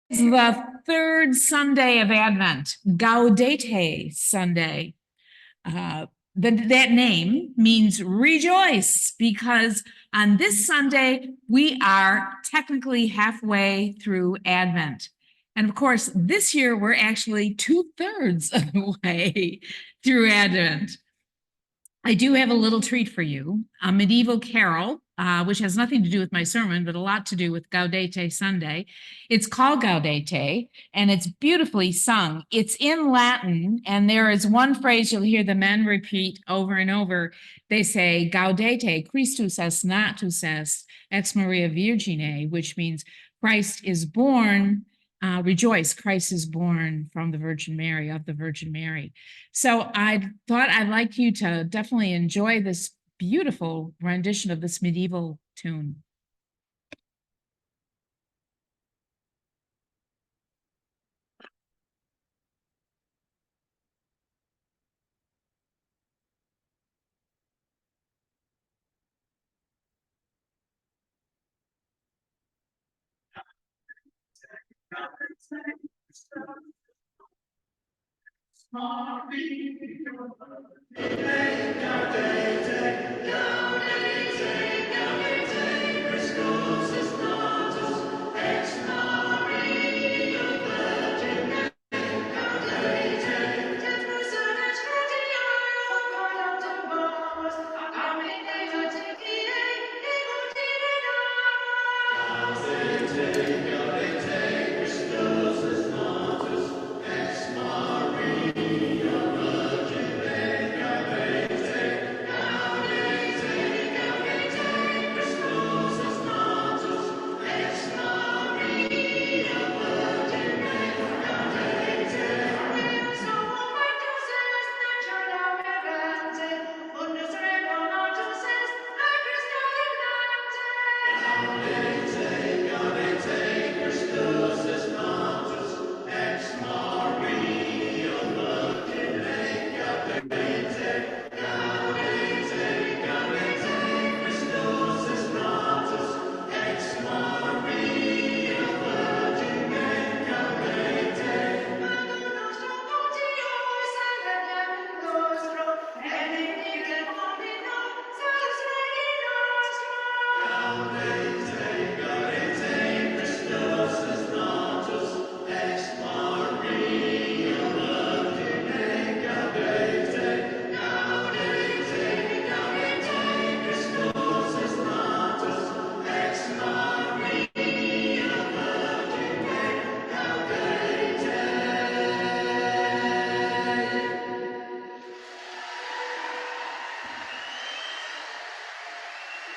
The third Sunday of Advent, Gaudete Sunday. That name means rejoice because on this Sunday, we are technically halfway through Advent. And of course, this year, we're actually 2/3 of the way through Advent. I do have a little treat for you, a medieval carol, which has nothing to do with my sermon, but a lot to do with Gaudete Sunday. It's called Gaudete, and it's beautifully sung. It's in Latin, and there is one phrase you'll hear the men repeat over and over. They say, Gaudete, Christus est natus est, ex Maria Virgine, which means Christ is born. Rejoice, Christ is born from the Virgin Mary, of the Virgin Mary. So I thought I'd like you to definitely enjoy this beautiful rendition of this medieval tune.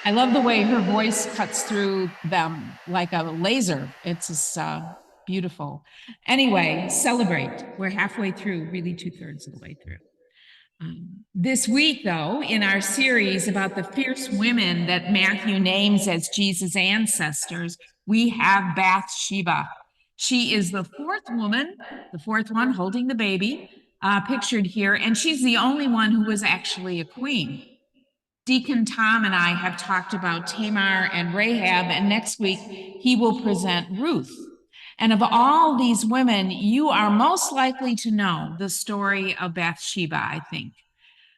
I love the way her voice cuts through them like a laser. It's just beautiful. Anyway, celebrate. We're halfway through, really 2/3 of the way through. This week, though, in our series about the fierce women that Matthew names as Jesus' ancestors, we have Bathsheba. She is the fourth woman, the fourth one holding the baby, pictured here, and she's the only one who was actually a queen. Deacon Tom and I have talked about Tamar and Rahab, and next week he will present Ruth. And of all these women, you are most likely to know the story of Bathsheba, I think.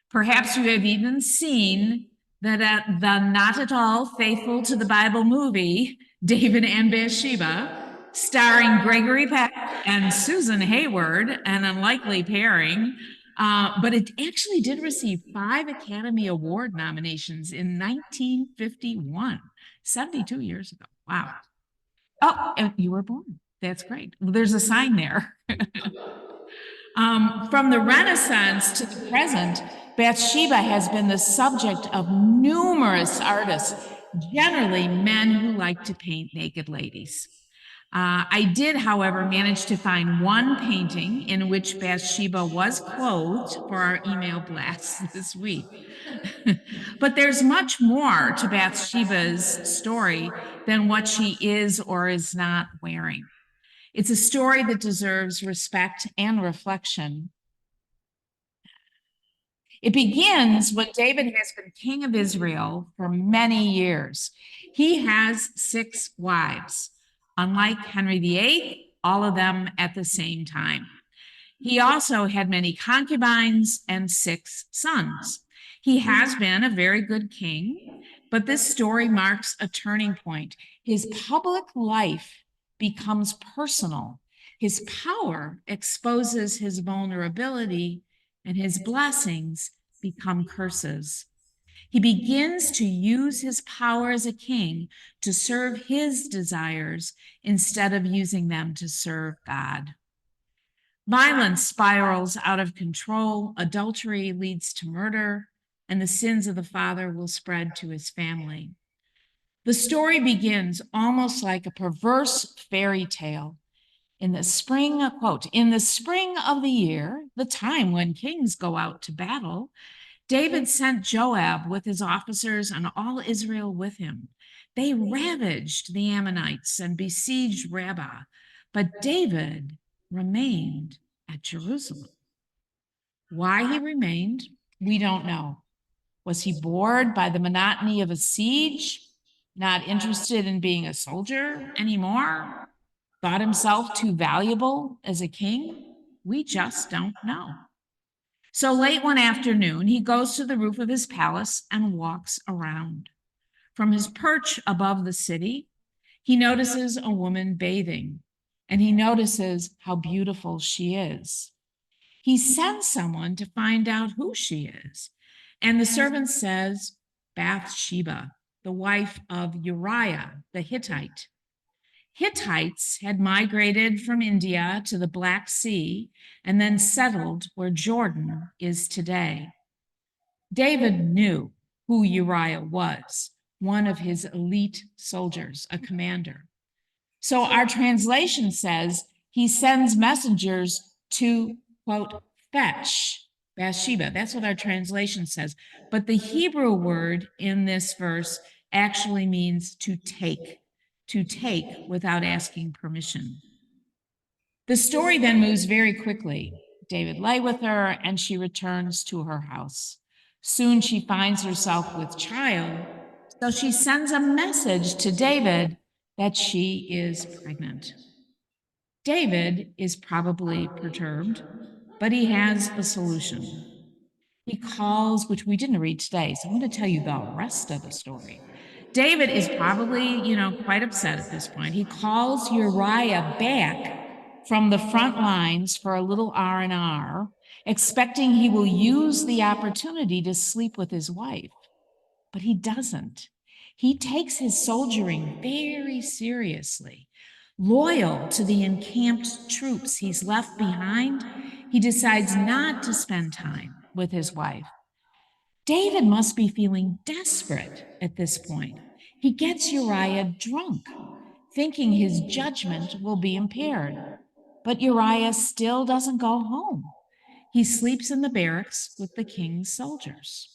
Perhaps you have even seen that at the not at all faithful to the Bible movie, David and Bathsheba, starring Gregory Peck and Susan Hayward, an unlikely pairing. But it actually did receive 5 Academy Award nominations in 1951, 72 years ago. Wow. Oh, and you were born. That's great. Well, there's a sign there. From the Renaissance to the present, Bathsheba has been the subject of numerous artists, generally men who like to paint naked ladies. I did, however, manage to find one painting in which Bathsheba was clothed for our email blast this week. But there's much more to Bathsheba's story than what she is or is not wearing. It's a story that deserves respect and reflection. It begins when David has been king of Israel for many years. He has 6 wives. Unlike Henry VIII, all of them at the same time. He also had many concubines and 6 sons. He has been a very good king, but this story marks a turning point. His public life becomes personal. His power exposes his vulnerability, and his blessings become curses. He begins to use his power as a king to serve his desires instead of using them to serve God. Violence spirals out of control, adultery leads to murder, and the sins of the father will spread to his family. The story begins almost like a perverse fairy tale. In the spring, quote, in the spring of the year, the time when kings go out to battle, David sent Joab with his officers and all Israel with him. They ravaged the Ammonites and besieged Rabbah, but David remained at Jerusalem. Why he remained, we don't know. Was he bored by the monotony of a siege? Not interested in being a soldier anymore? Thought himself too valuable as a king? We just don't know. So late one afternoon, he goes to the roof of his palace and walks around. From his perch above the city, he notices a woman bathing, and he notices how beautiful she is. He sends someone to find out who she is, and the servant says, Bathsheba, the wife of Uriah the Hittite. Hittites had migrated from India to the Black Sea and then settled where Jordan is today. David knew who Uriah was, one of his elite soldiers, a commander. So our translation says he sends messengers to, quote, fetch Bathsheba. That's what our translation says. But the Hebrew word in this verse actually means to take without asking permission. The story then moves very quickly. David lay with her, and she returns to her house. Soon she finds herself with child, so she sends a message to David that she is pregnant. David is probably perturbed, but he has a solution. He calls, which we didn't read today, so I'm going to tell you the rest of the story. David is probably, quite upset at this point. He calls Uriah back from the front lines for a little R&R, expecting he will use the opportunity to sleep with his wife. But he doesn't. He takes his soldiering very seriously. Loyal to the encamped troops he's left behind, he decides not to spend time with his wife. David must be feeling desperate at this point. He gets Uriah drunk, thinking his judgment will be impaired. But Uriah still doesn't go home. He sleeps in the barracks with the king's soldiers.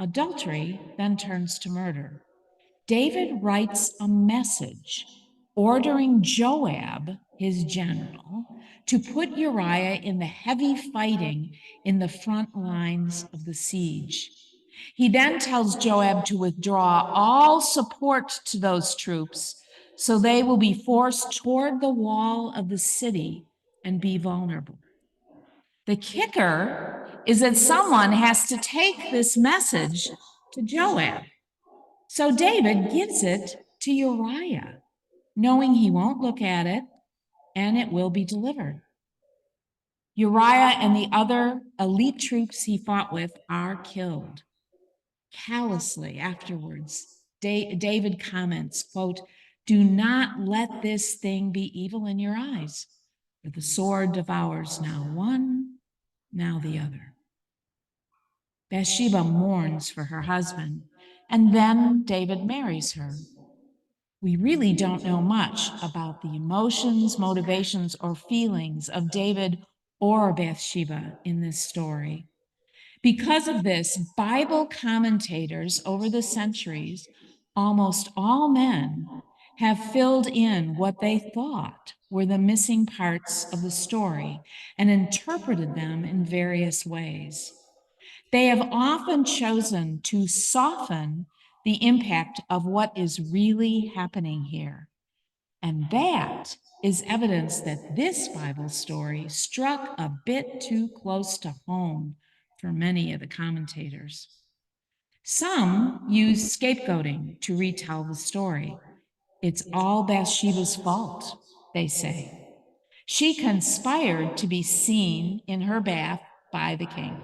Adultery then turns to murder. David writes a message ordering Joab, his general, to put Uriah in the heavy fighting in the front lines of the siege. He then tells Joab to withdraw all support to those troops so they will be forced toward the wall of the city and be vulnerable. The kicker is that someone has to take this message to Joab. So David gives it to Uriah, knowing he won't look at it and it will be delivered. Uriah and the other elite troops he fought with are killed. Callously afterwards, David comments, quote, "Do not let this thing be evil in your eyes, for the sword devours now one, now the other." Bathsheba mourns for her husband, and then David marries her. We really don't know much about the emotions, motivations, or feelings of David or Bathsheba in this story. Because of this, Bible commentators over the centuries, almost all men, have filled in what they thought were the missing parts of the story and interpreted them in various ways. They have often chosen to soften the impact of what is really happening here. And that is evidence that this Bible story struck a bit too close to home for many of the commentators. Some use scapegoating to retell the story. It's all Bathsheba's fault, they say. She conspired to be seen in her bath by the king.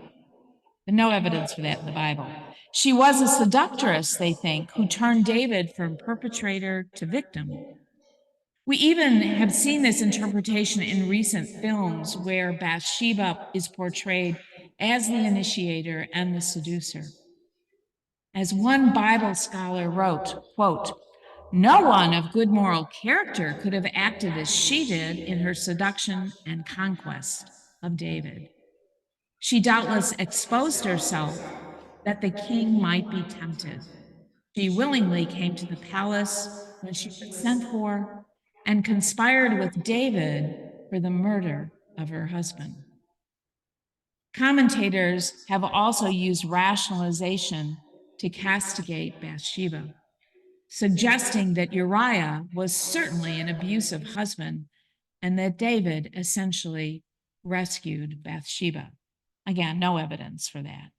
No evidence for that in the Bible. She was a seductress, they think, who turned David from perpetrator to victim. We even have seen this interpretation in recent films where Bathsheba is portrayed as the initiator and the seducer. As one Bible scholar wrote, quote, "No one of good moral character could have acted as she did in her seduction and conquest of David. She doubtless exposed herself that the king might be tempted. She willingly came to the palace when she was sent for and conspired with David for the murder of her husband." Commentators have also used rationalization to castigate Bathsheba, suggesting that Uriah was certainly an abusive husband and that David essentially rescued Bathsheba. Again, no evidence for that.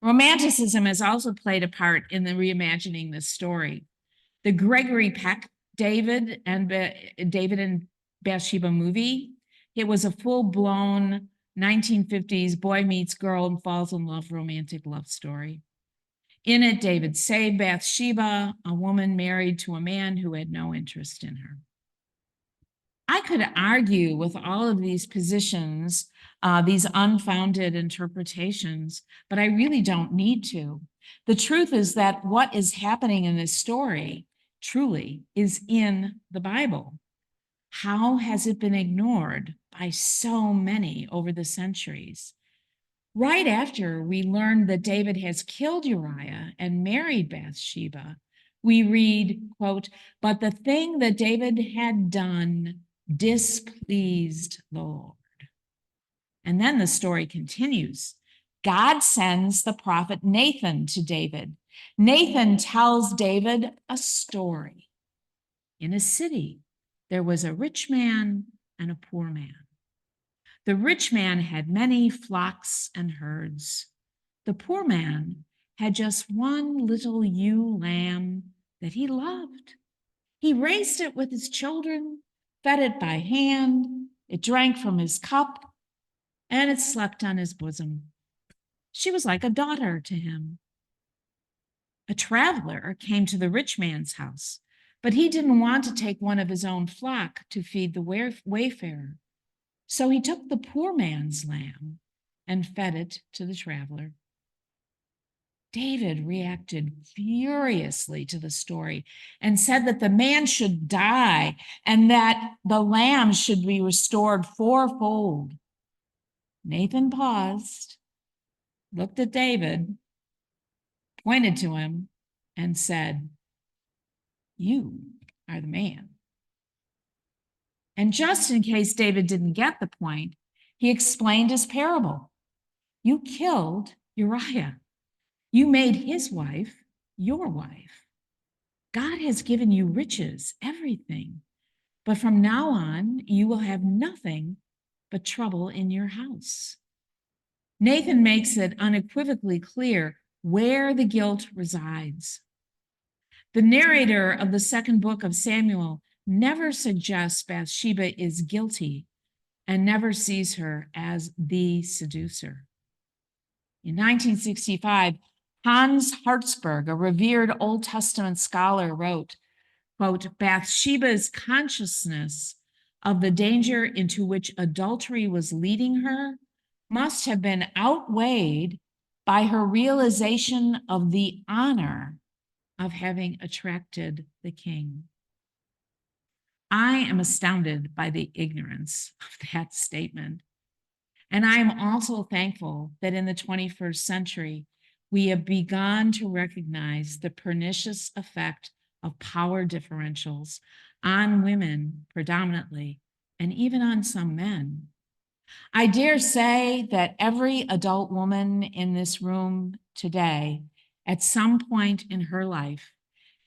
Romanticism has also played a part in the reimagining this story. The Gregory Peck David and Bathsheba movie, it was a full-blown 1950s boy meets girl and falls in love romantic love story. In it, David saved Bathsheba, a woman married to a man who had no interest in her. I could argue with all of these positions, these unfounded interpretations, but I really don't need to. The truth is that what is happening in this story truly is in the Bible. How has it been ignored by so many over the centuries? Right after we learned that David has killed Uriah and married Bathsheba, we read, quote, "But the thing that David had done displeased the Lord." And then the story continues. God sends the prophet Nathan to David. Nathan tells David a story. In a city, there was a rich man and a poor man. The rich man had many flocks and herds. The poor man had just one little ewe lamb that he loved. He raised it with his children, fed it by hand, it drank from his cup, and it slept on his bosom. She was like a daughter to him. A traveler came to the rich man's house, but he didn't want to take one of his own flock to feed the wayfarer. So he took the poor man's lamb and fed it to the traveler. David reacted furiously to the story and said that the man should die and that the lamb should be restored fourfold. Nathan paused, looked at David, pointed to him, and said, "You are the man." And just in case David didn't get the point, he explained his parable. You killed Uriah. You made his wife your wife. God has given you riches, everything. But from now on, you will have nothing but trouble in your house. Nathan makes it unequivocally clear where the guilt resides. The narrator of the second book of Samuel never suggests Bathsheba is guilty and never sees her as the seducer. In 1965, Hans Hartzberg, a revered Old Testament scholar, wrote, quote, "Bathsheba's consciousness of the danger into which adultery was leading her must have been outweighed by her realization of the honor of having attracted the king." I am astounded by the ignorance of that statement. And I am also thankful that in the 21st century, we have begun to recognize the pernicious effect of power differentials on women predominantly, and even on some men. I dare say that every adult woman in this room today, at some point in her life,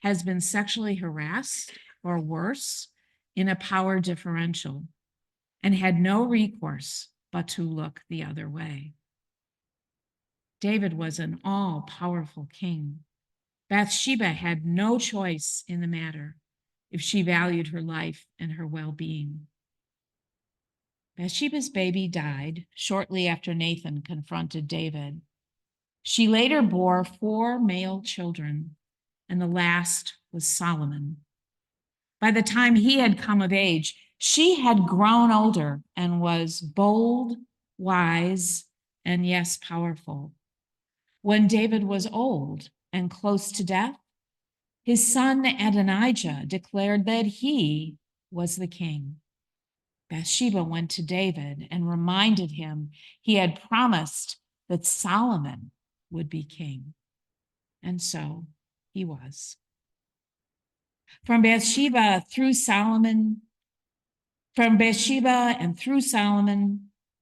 has been sexually harassed or worse, in a power differential and had no recourse but to look the other way. David was an all-powerful king. Bathsheba had no choice in the matter if she valued her life and her well-being. Bathsheba's baby died shortly after Nathan confronted David. She later bore 4 male children, and the last was Solomon. By the time he had come of age, she had grown older and was bold, wise, and yes, powerful. When David was old and close to death, his son Adonijah declared that he was the king. Bathsheba went to David and reminded him he had promised that Solomon would be king. And so he was. From Bathsheba and through Solomon,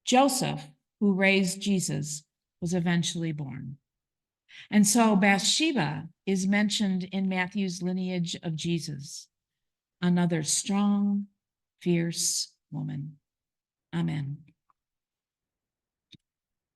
Joseph, who raised Jesus, was eventually born. And so Bathsheba is mentioned in Matthew's lineage of Jesus, another strong, fierce woman. Amen.